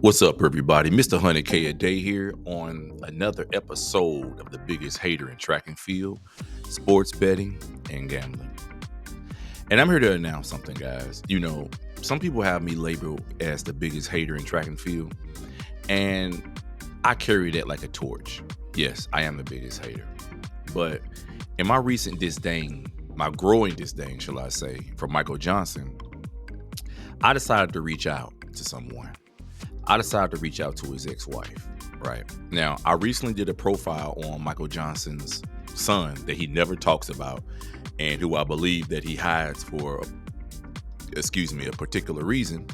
What's up, everybody? Mr. 100K a day here on another episode of the biggest hater in track and field, sports betting, and gambling. And I'm here to announce something, guys. Some people have me labeled as the biggest hater in track and field, and I carry that like a torch. Yes, I am the biggest hater. But in my recent disdain, my growing disdain, shall I say, for Michael Johnson, I decided to reach out to someone. I decided to reach out to his ex-wife, right? Now, I recently did a profile on Michael Johnson's son that he never talks about and who I believe that he hides for, a particular reason.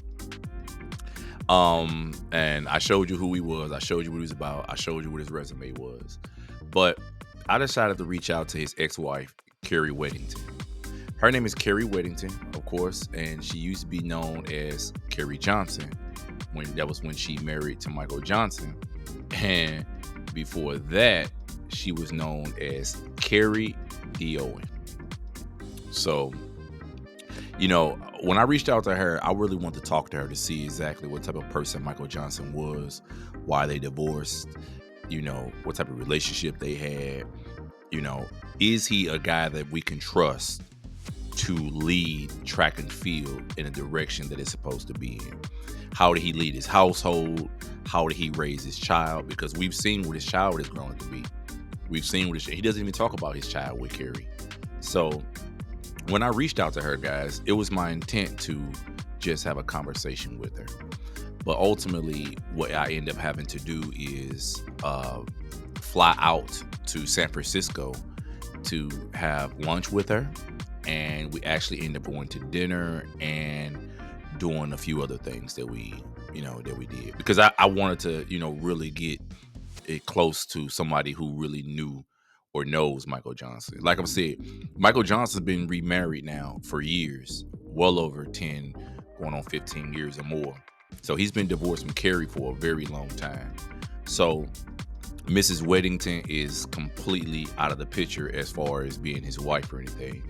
And I showed you who he was. I showed you what he was about. I showed you what his resume was. But I decided to reach out to his ex-wife, Carrie Weddington. Her name is Carrie Weddington, of course, and she used to be known as Carrie Johnson. That was when she married to Michael Johnson. And before that, she was known as Carrie Owen. So, when I reached out to her, I really wanted to talk to her to see exactly what type of person Michael Johnson was, why they divorced, what type of relationship they had. Is he a guy that we can trust to lead track and field in a direction that it's supposed to be in? How did he lead his household? How did he raise his child? Because we've seen what his child is growing to be. We've seen what he doesn't even talk about his child with Carrie. So when I reached out to her, guys, it was my intent to just have a conversation with her. But ultimately, what I end up having to do is fly out to San Francisco to have lunch with her. And we actually end up going to dinner and doing a few other things that we did, because I wanted to, really get it close to somebody who really knew or knows Michael Johnson. Like I said, Michael Johnson's been remarried now for years, well over 10, going on 15 years or more. So he's been divorced from Carrie for a very long time. So Mrs. Weddington is completely out of the picture as far as being his wife or anything.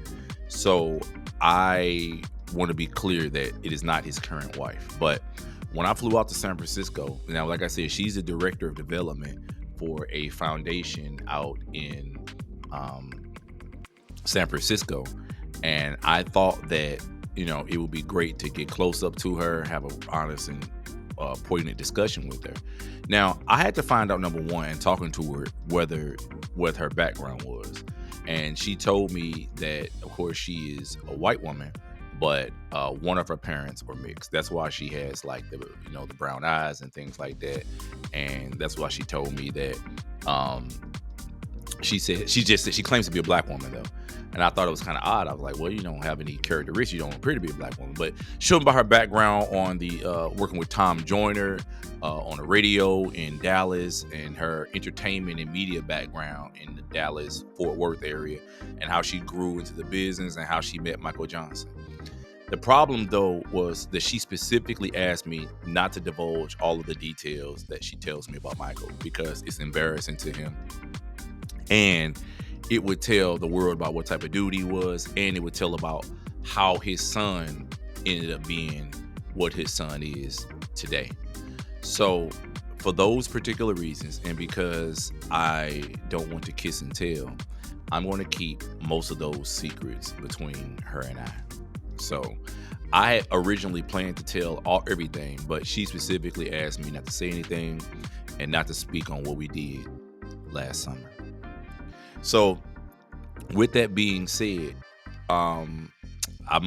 So I want to be clear that it is not his current wife. But when I flew out to San Francisco, now, like I said, she's the director of development for a foundation out in San Francisco. And I thought that, it would be great to get close up to her, have an honest and poignant discussion with her. Now, I had to find out, number one, and talking to her, what her background was. And she told me that, of course, she is a white woman, but one of her parents were mixed. That's why she has like the brown eyes and things like that. And that's why she told me that she claims to be a black woman though. And I thought it was kind of odd. I was like, well, you don't have any characteristics. You don't appear to be a black woman. But showing by her background on the working with Tom Joyner on the radio in Dallas, and her entertainment and media background in the Dallas Fort Worth area, and how she grew into the business and how she met Michael Johnson. The problem, though, was that she specifically asked me not to divulge all of the details that she tells me about Michael, because it's embarrassing to him. And it would tell the world about what type of dude he was, and it would tell about how his son ended up being what his son is today. So for those particular reasons, and because I don't want to kiss and tell, I'm going to keep most of those secrets between her and I. So I had originally planned to tell everything, but she specifically asked me not to say anything and not to speak on what we did last summer. So with that being said, I'm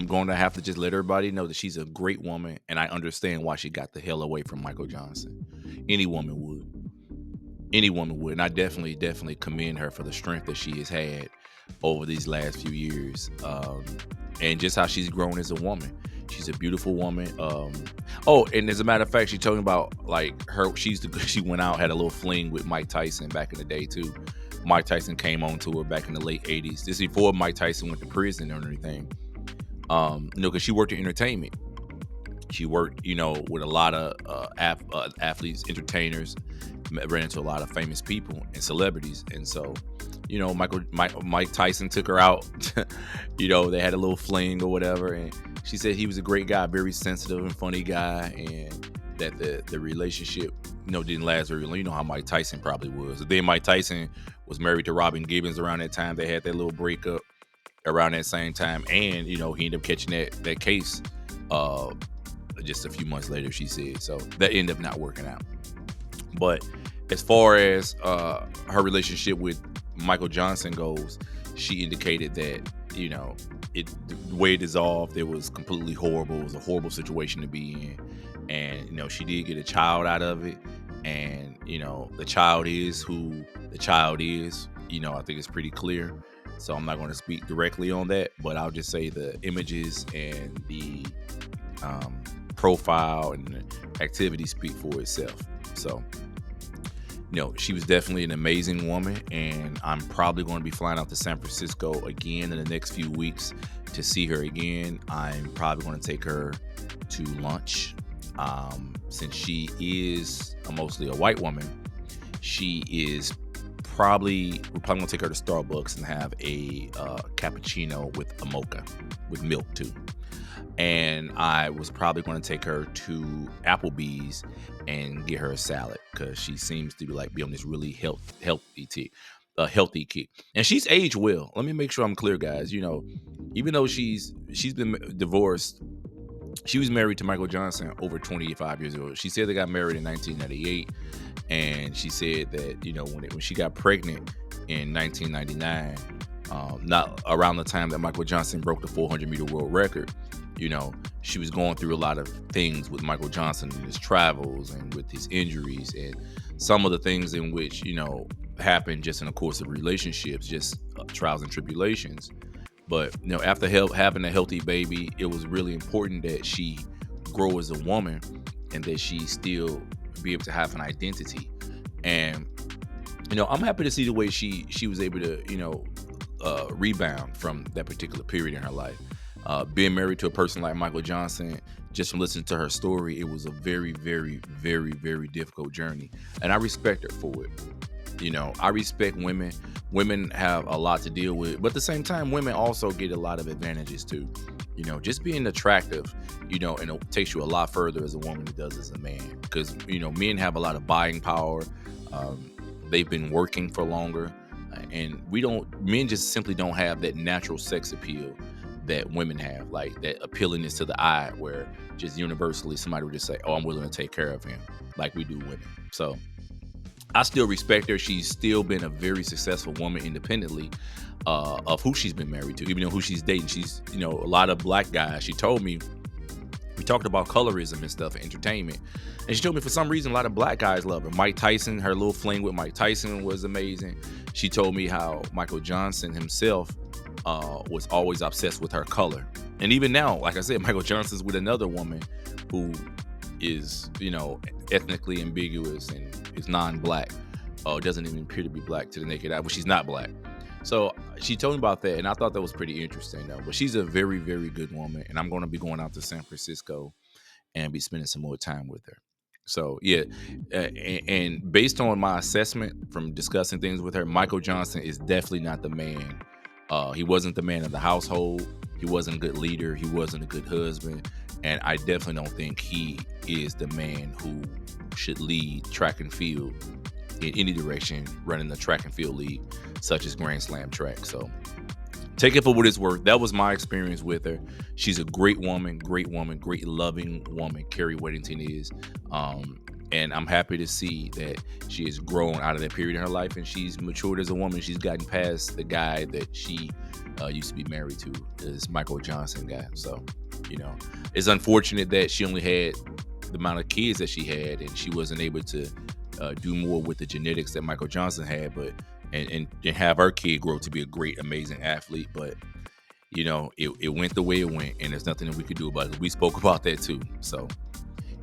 going to have to just let everybody know that she's a great woman, and I understand why she got the hell away from Michael Johnson. Any woman would. And I definitely commend her for the strength that she has had over these last few years, and just how she's grown as a woman. She's a beautiful woman. And as a matter of fact, she told me about like she went out, had a little fling with Mike Tyson back in the day too. Mike Tyson came on to her back in the late 80s. This is before Mike Tyson went to prison or anything. Because she worked in entertainment. She worked, with a lot of athletes, entertainers, ran into a lot of famous people and celebrities. And so, Mike Tyson took her out. They had a little fling or whatever. And she said he was a great guy, very sensitive and funny guy. And, that the relationship, didn't last very long. You know how Mike Tyson probably was. Then Mike Tyson was married to Robin Gibbons around that time. They had that little breakup around that same time, and he ended up catching that case just a few months later, she said. So that ended up not working out. But as far as her relationship with Michael Johnson goes, she indicated that the way it dissolved, it was completely horrible. It was a horrible situation to be in, and she did get a child out of it, and the child is who the child is. I think it's pretty clear. So I'm not going to speak directly on that, but I'll just say the images and the profile and the activity speak for itself. So she was definitely an amazing woman, and I'm probably going to be flying out to San Francisco again in the next few weeks to see her again. I'm probably going to take her to lunch. Since she is mostly a white woman, we're probably going to take her to Starbucks and have a cappuccino with a mocha with milk too. And I was probably going to take her to Applebee's and get her a salad, because she seems to be on this really healthy kick. And she's aged well. Let me make sure I'm clear, guys. Even though she's been divorced, she was married to Michael Johnson over 25 years ago. She said they got married in 1998, and she said that when she got pregnant in 1999, not around the time that Michael Johnson broke the 400-meter world record, she was going through a lot of things with Michael Johnson and his travels and with his injuries and some of the things in which, happened just in the course of relationships, just trials and tribulations. But, after having a healthy baby, it was really important that she grow as a woman and that she still be able to have an identity. And, I'm happy to see the way she was able to, rebound from that particular period in her life. Being married to a person like Michael Johnson, just from listening to her story, it was a very, very, very, very difficult journey. And I respect her for it. I respect women. Women have a lot to deal with, but at the same time, women also get a lot of advantages too. Just being attractive, and it takes you a lot further as a woman than it does as a man. Because, men have a lot of buying power. They've been working for longer. And men just simply don't have that natural sex appeal that women have, like that appealingness to the eye, where just universally somebody would just say, oh, I'm willing to take care of him, like we do women. So I still respect her. She's still been a very successful woman independently of who she's been married to, even though who she's dating. She's, a lot of black guys. She told me, we talked about colorism and stuff and entertainment, and she told me for some reason a lot of black guys love her. Mike Tyson, her little fling with Mike Tyson was amazing. She told me how Michael Johnson himself was always obsessed with her color. And even now, like I said, Michael Johnson's with another woman who is, ethnically ambiguous and is non-black. Doesn't even appear to be black to the naked eye, but she's not black. So she told me about that, and I thought that was pretty interesting, though. But she's a very, very good woman, and I'm going to be going out to San Francisco and be spending some more time with her. So, yeah, and based on my assessment from discussing things with her, Michael Johnson is definitely not the man. He wasn't the man of the household. He wasn't a good leader. He wasn't a good husband. And I definitely don't think he is the man who should lead track and field in any direction, running the track and field league, such as Grand Slam track. So take it for what it's worth. That was my experience with her. She's a great woman, great loving woman. Carrie Weddington is. And I'm happy to see that she has grown out of that period in her life, and she's matured as a woman. She's gotten past the guy that she used to be married to, this Michael Johnson guy. So, it's unfortunate that she only had the amount of kids that she had, and she wasn't able to do more with the genetics that Michael Johnson had, but and have her kid grow to be a great, amazing athlete. But it went the way it went, and there's nothing that we could do about it. We spoke about that too. So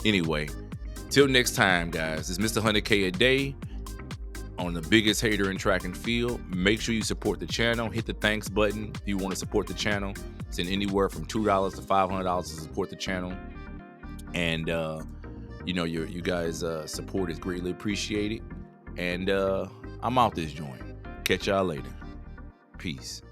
anyway, till next time, guys, it's Mr. 100K a day on the biggest hater in track and field. Make sure you support the channel. Hit the thanks button if you want to support the channel. Send anywhere from $2 to $500 to support the channel. And you guys' support is greatly appreciated. And I'm out this joint. Catch y'all later. Peace.